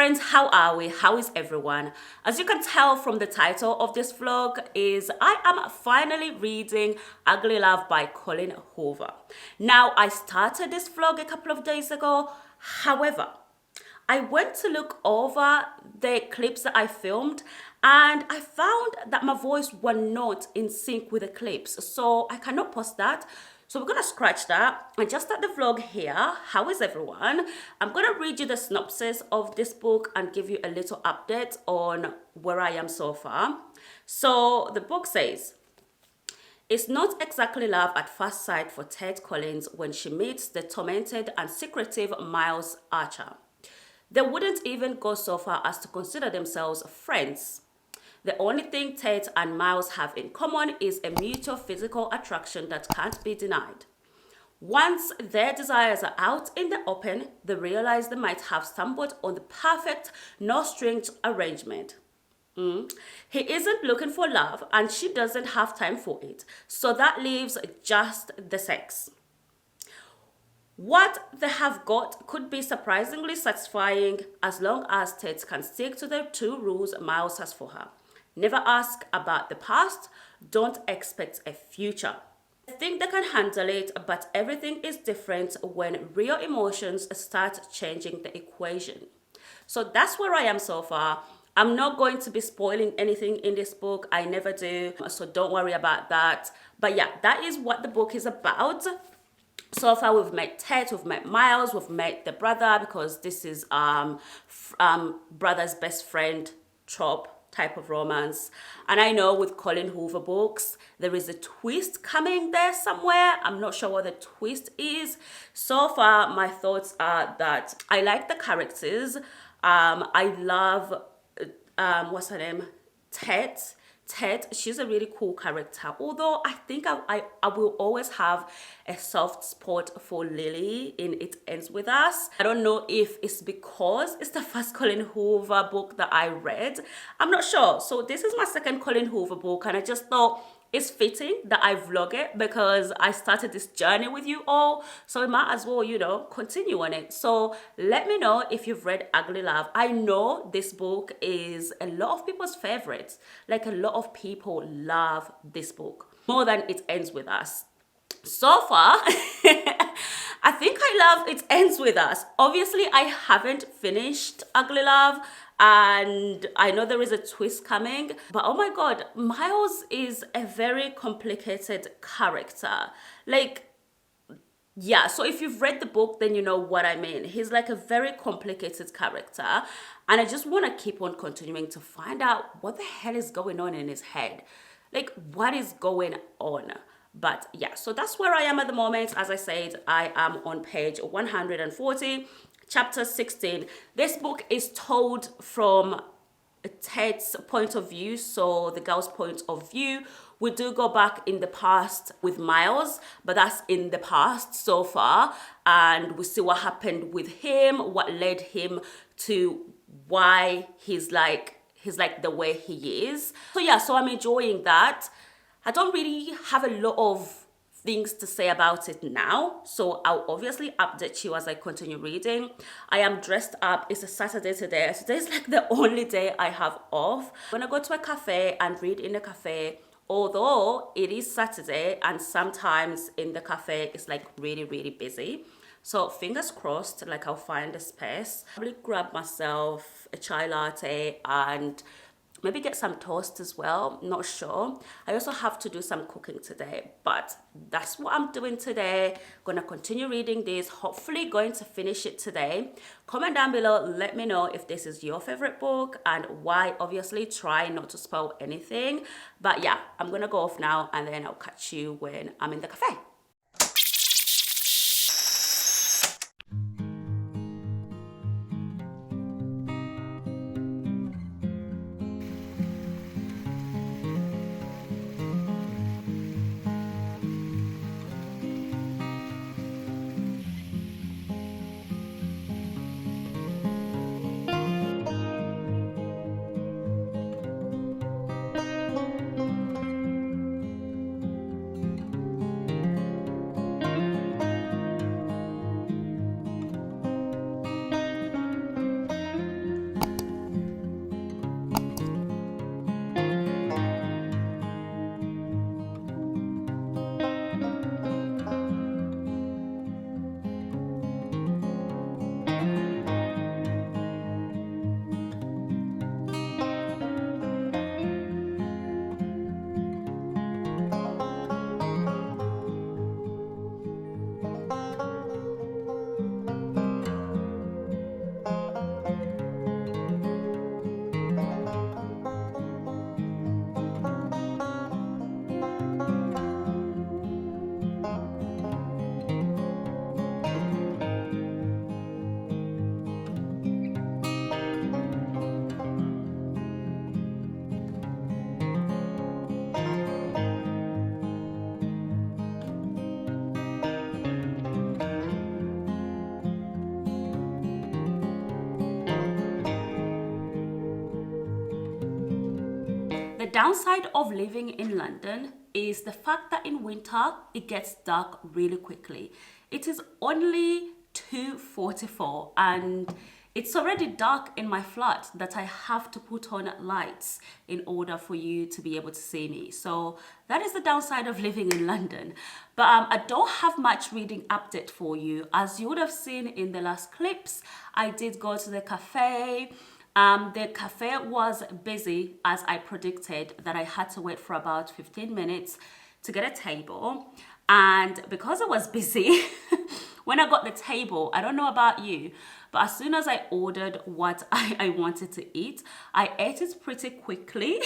Friends, how are we? How is everyone? As you can tell from the title of this vlog is I am finally reading Ugly Love by Colleen Hoover. Now, I started this vlog a couple of days ago. However, I went to look over the clips that I filmed and I found that my voice was not in sync with the clips. So I cannot post that. So we're gonna scratch that and just start the vlog here. How is everyone? I'm gonna read you the synopsis of this book and give you a little update on where I am so far. So the book says, it's not exactly love at first sight for Ted Collins when she meets the tormented and secretive Miles Archer. They wouldn't even go so far as to consider themselves friends. The only thing Ted and Miles have in common is a mutual physical attraction that can't be denied. Once their desires are out in the open, they realize they might have stumbled on the perfect no-strings arrangement. He isn't looking for love and she doesn't have time for it, so that leaves just the sex. What they have got could be surprisingly satisfying as long as Ted can stick to the two rules Miles has for her. Never ask about the past, don't expect a future. I think they can handle it, but everything is different when real emotions start changing the equation. So that's where I am so far. I'm not going to be spoiling anything in this book. I never do, so don't worry about that. But yeah, that is what the book is about. So far, we've met Ted, we've met Miles, we've met the brother because this is brother's best friend trope type of romance. And I know with Colleen Hoover books, there is a twist coming there somewhere. I'm not sure what the twist is. So far, my thoughts are that I like the characters. I love, what's her name? Ted, she's a really cool character. Although I think I will always have a soft spot for Lily in It Ends With Us. I don't know if it's because it's the first Colleen Hoover book that I read. I'm not sure. So this is my second Colleen Hoover book and I just thought it's fitting that I vlog it because I started this journey with you all. So I might as well, continue on it. So let me know if you've read Ugly Love. I know this book is a lot of people's favorites. Like a lot of people love this book more than It Ends With Us. So far, I think I love It Ends With Us. Obviously, I haven't finished Ugly Love and I know there is a twist coming, but oh my god, Miles is a very complicated character. Yeah, so if you've read the book, then you know what I mean. He's like a very complicated character and I just want to keep on continuing to find out what the hell is going on in his head. Like, what is going on? But yeah, so that's where I am at the moment. As I said, I am on page 140, chapter 16. This book is told from Ted's point of view, so the girl's point of view. We do go back in the past with Miles, but that's in the past so far. And we see what happened with him, what led him to why he's like the way he is. So yeah, so I'm enjoying that. I don't really have a lot of things to say about it now, so I'll obviously update you as I continue reading. I am dressed up. It's a Saturday today. Today's like the only day I have off. I'm gonna go to a cafe and read in the cafe, although it is Saturday and sometimes in the cafe it's like really, really busy. So fingers crossed, like I'll find a space. Probably grab myself a chai latte and maybe get some toast as well, not sure. I also have to do some cooking today, but that's what I'm doing today. Gonna continue reading this, hopefully going to finish it today. Comment down below, let me know if this is your favorite book and why. Obviously, try not to spoil anything. But yeah, I'm gonna go off now and then I'll catch you when I'm in the cafe. downside of living in London is the fact that in winter it gets dark really quickly. It is only 2:44 and it's already dark in my flat that I have to put on lights in order for you to be able to see me. So that is the downside of living in London. But I don't have much reading update for you. As you would have seen in the last clips, I did go to the cafe. The cafe was busy as I predicted, that I had to wait for about 15 minutes to get a table. And because it was busy, when I got the table, I don't know about you, but as soon as I ordered what I wanted to eat, I ate it pretty quickly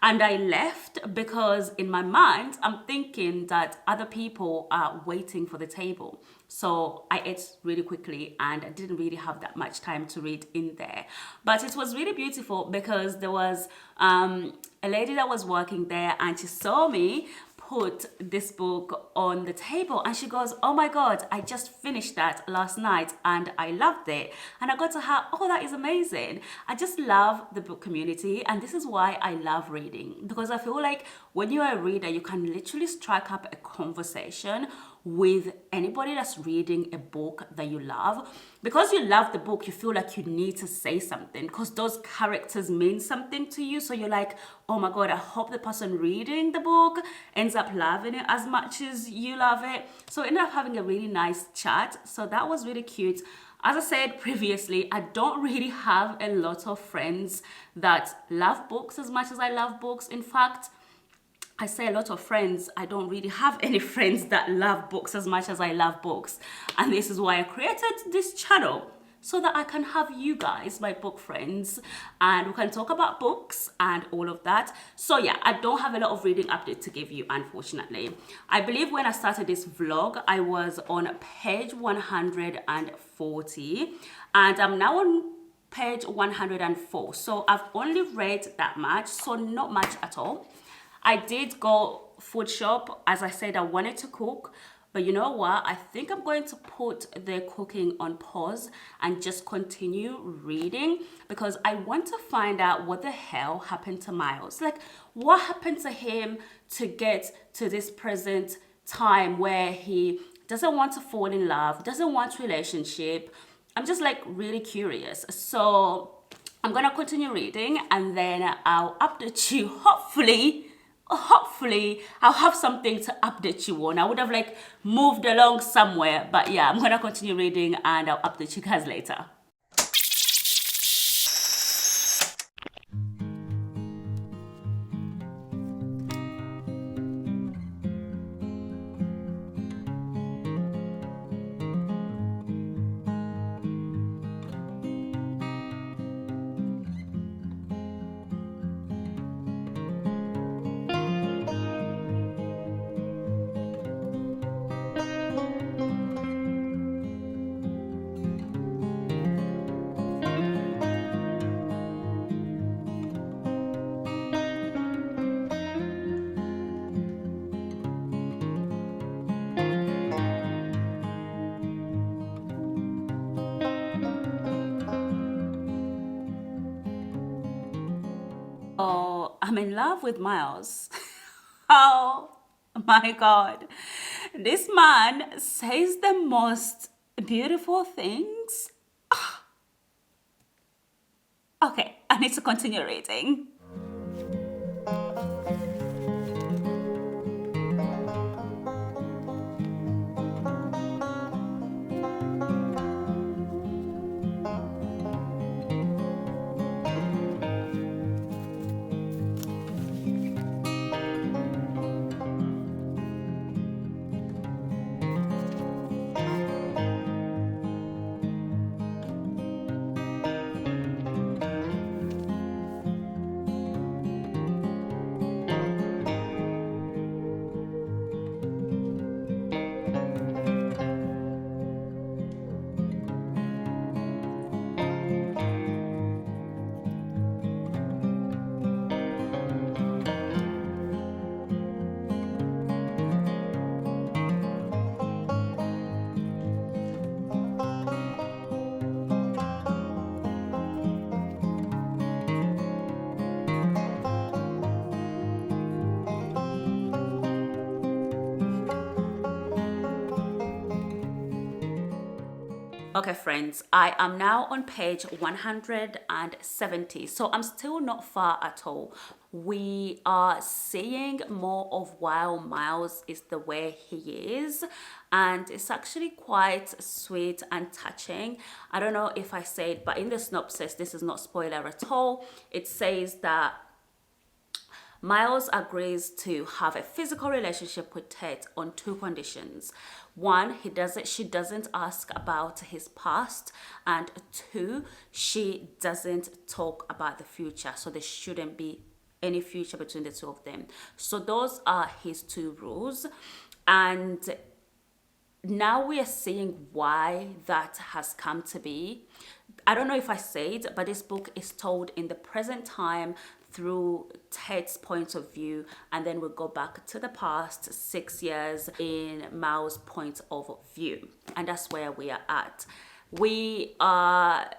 and I left because in my mind, I'm thinking that other people are waiting for the table. So I ate really quickly and I didn't really have that much time to read in there. But it was really beautiful because there was a lady that was working there and she saw me put this book on the table and she goes, "Oh my God, I just finished that last night and I loved it." And I got to her, "Oh, that is amazing." I just love the book community and this is why I love reading, because I feel like when you're a reader, you can literally strike up a conversation with anybody that's reading a book that you love. Because you love the book, you feel like you need to say something because those characters mean something to you. So you're like, "Oh my God, I hope the person reading the book ends up loving it as much as you love it." So we ended up having a really nice chat. So that was really cute. As I said previously, I don't really have a lot of friends that love books as much as I love books. In fact, I say a lot of friends, I don't really have any friends that love books as much as I love books. And this is why I created this channel, so that I can have you guys, my book friends, and we can talk about books and all of that. So yeah, I don't have a lot of reading update to give you, unfortunately. I believe when I started this vlog, I was on page 140 and I'm now on page 104. So I've only read that much, so not much at all. I did go food shop. As I said, I wanted to cook, but you know what? I think I'm going to put the cooking on pause and just continue reading because I want to find out what the hell happened to Miles. Like, what happened to him to get to this present time where he doesn't want to fall in love, doesn't want relationship. I'm just like really curious. So I'm gonna continue reading and then I'll update you. Hopefully I'll have something to update you on. I would have like moved along somewhere, but yeah, I'm gonna continue reading and I'll update you guys later. Oh, I'm in love with Miles. Oh my God. This man says the most beautiful things. Okay, I need to continue reading. Okay, friends, I am now on page 170, so I'm still not far at all. We are seeing more of while Miles is the way he is, and it's actually quite sweet and touching. I don't know if I said, but in the synopsis, this is not spoiler at all. It says that Miles agrees to have a physical relationship with Ted on two conditions. One, she doesn't ask about his past, and two, she doesn't talk about the future. So there shouldn't be any future between the two of them. So those are his two rules. And now we are seeing why that has come to be. I don't know if I said, but this book is told in the present time through Ted's point of view, and then we'll go back to the past 6 years in Mao's point of view. And that's where we are at. We are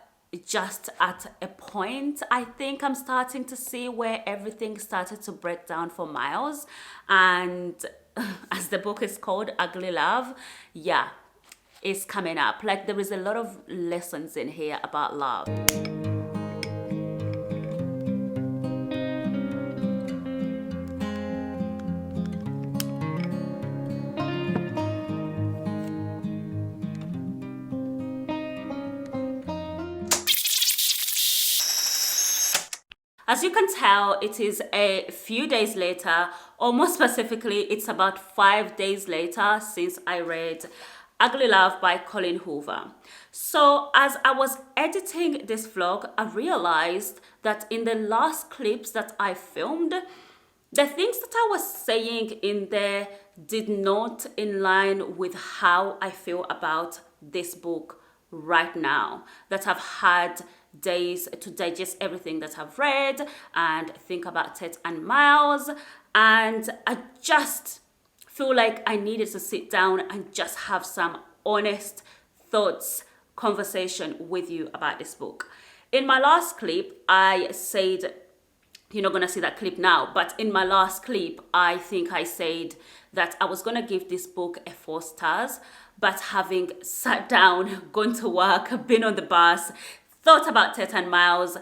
just at a point, I think I'm starting to see where everything started to break down for Miles. And as the book is called, Ugly Love, yeah, it's coming up. Like, there is a lot of lessons in here about love. As you can tell, it is a few days later, or more specifically, it's about 5 days later since I read Ugly Love by Colleen Hoover. So as I was editing this vlog, I realized that in the last clips that I filmed, the things that I was saying in there did not in line with how I feel about this book right now, that I've had days to digest everything that I've read and think about Ted and Miles, and I just feel like I needed to sit down and just have some honest thoughts conversation with you about this book. In my last clip, I said, you're not gonna see that clip now, but in my last clip, I think I said that I was gonna give this book a 4 stars, but having sat down, gone to work, been on the bus, thought about Ted and Miles,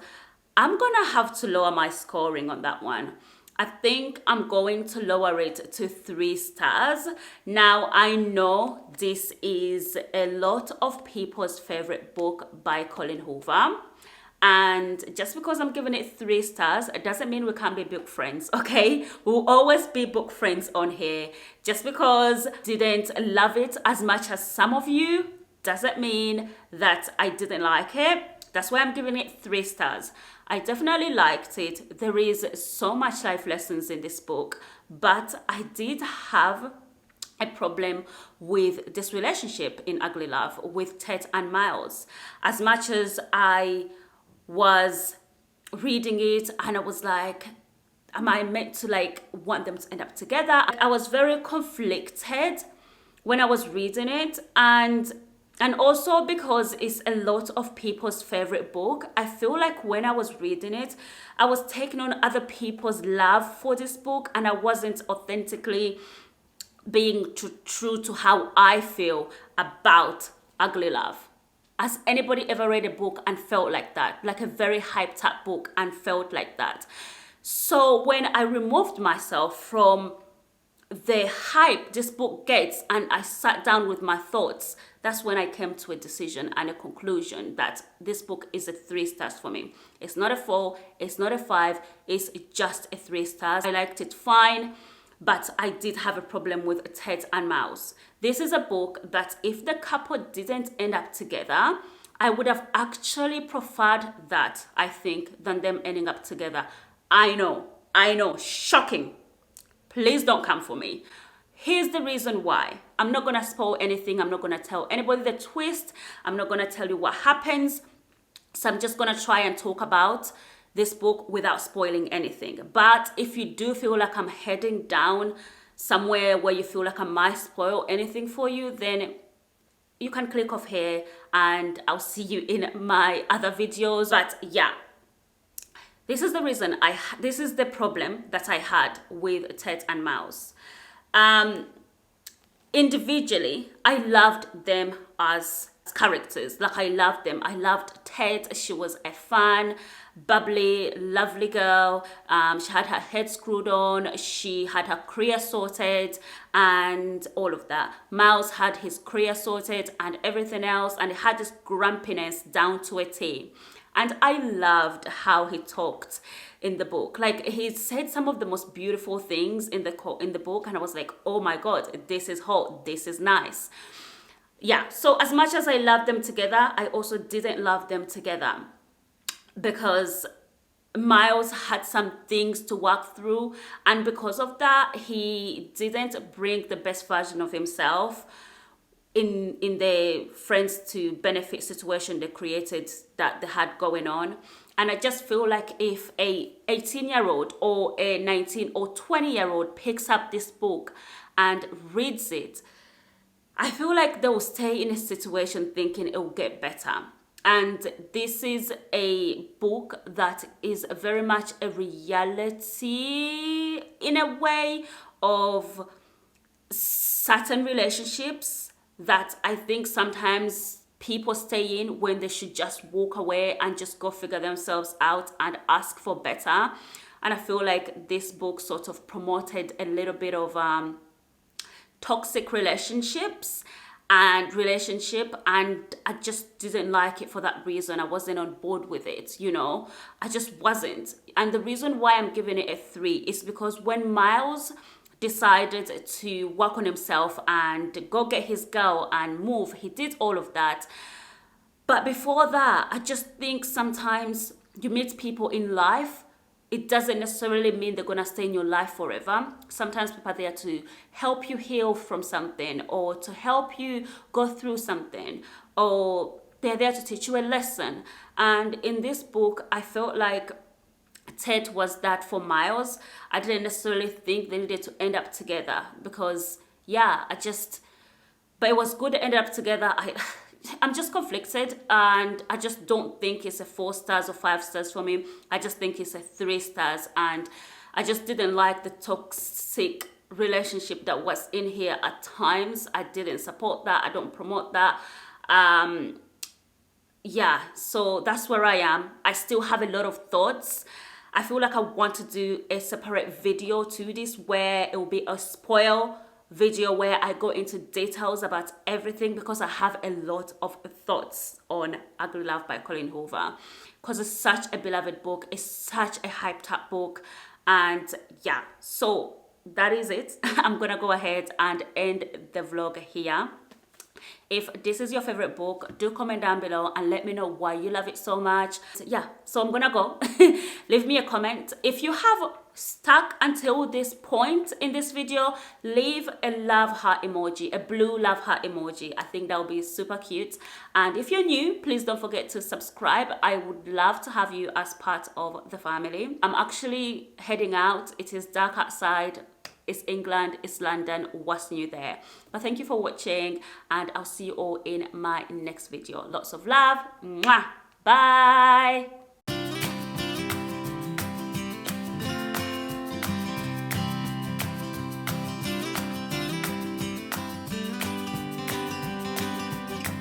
I'm gonna have to lower my scoring on that one. I think I'm going to lower it to 3 stars. Now, I know this is a lot of people's favorite book by Colleen Hoover. And just because I'm giving it 3 stars, it doesn't mean we can't be book friends, okay? We'll always be book friends on here. Just because I didn't love it as much as some of you doesn't mean that I didn't like it. That's why I'm giving it 3 stars. I definitely liked it. There is so much life lessons in this book, but I did have a problem with this relationship in Ugly Love with Ted and Miles. As much as I was reading it and I was like, am I meant to like want them to end up together? I was very conflicted when I was reading it, and also because it's a lot of people's favorite book, I feel like when I was reading it, I was taking on other people's love for this book, and I wasn't authentically being true to how I feel about Ugly Love. Has anybody ever read a book and felt like that? Like a very hyped up book and felt like that? So when I removed myself from the hype this book gets and I sat down with my thoughts, that's when I came to a decision and a conclusion that this book is a 3 stars for me. It's not a 4, it's not a 5, it's just a 3 stars. I liked it fine, but I did have a problem with Ted and Miles. This is a book that if the couple didn't end up together, I would have actually preferred that, I think, than them ending up together. I know, shocking. Please don't come for me. Here's the reason why. I'm not gonna spoil anything. I'm not gonna tell anybody the twist. I'm not gonna tell you what happens. So I'm just gonna try and talk about this book without spoiling anything. But if you do feel like I'm heading down somewhere where you feel like I might spoil anything for you, then you can click off here and I'll see you in my other videos. But yeah, this is the reason this is the problem that I had with Ted and Miles. Individually, I loved them as characters. Like, I loved them. I loved Ted. She was a fun, bubbly, lovely girl. She had her head screwed on. She had her career sorted and all of that. Miles had his career sorted and everything else, and he had this grumpiness down to a T. And I loved how he talked in the book. Like, he said some of the most beautiful things in the book, and I was like, oh my God, this is hot. This is nice. Yeah, so as much as I loved them together, I also didn't love them together, because Miles had some things to work through, and because of that, he didn't bring the best version of himself in the friends to benefit situation they created, that they had going on. And I just feel like if a 18-year-old or a 19 or 20-year-old picks up this book and reads it, I feel like they will stay in a situation thinking it will get better. And this is a book that is very much a reality, in a way, of certain relationships that I think sometimes people stay in when they should just walk away and just go figure themselves out and ask for better. And I feel like this book sort of promoted a little bit of toxic relationships and I just didn't like it for that reason. I wasn't on board with it, I just wasn't. And the reason why I'm giving it a 3 is because when Miles decided to work on himself and go get his girl and move, he did all of that. But before that, I just think sometimes you meet people in life, it doesn't necessarily mean they're going to stay in your life forever. Sometimes people are there to help you heal from something, or to help you go through something, or they're there to teach you a lesson. And in this book, I felt like Ted was that for Miles. I didn't necessarily think they needed to end up together, because, but it was good to end up together. I'm just conflicted, and I just don't think it's a 4 stars or 5 stars for me. I just think it's a 3 stars, and I just didn't like the toxic relationship that was in here at times. I didn't support that. I don't promote that. So that's where I am. I still have a lot of thoughts. I feel like I want to do a separate video to this, where it will be a spoil video where I go into details about everything, because I have a lot of thoughts on Ugly Love by Colleen Hoover, because it's such a beloved book. It's such a hyped up book. And so that is it. I'm gonna go ahead and end the vlog here. If this is your favorite book, do comment down below and let me know why you love it so much. So I'm gonna go. Leave me a comment. If you have stuck until this point in this video, leave a love heart emoji, a blue love heart emoji. I think that would be super cute. And if you're new, please don't forget to subscribe. I would love to have you as part of the family. I'm actually heading out. It is dark outside. It's England, it's London, what's new there? But thank you for watching, and I'll see you all in my next video. Lots of love. Mwah. Bye.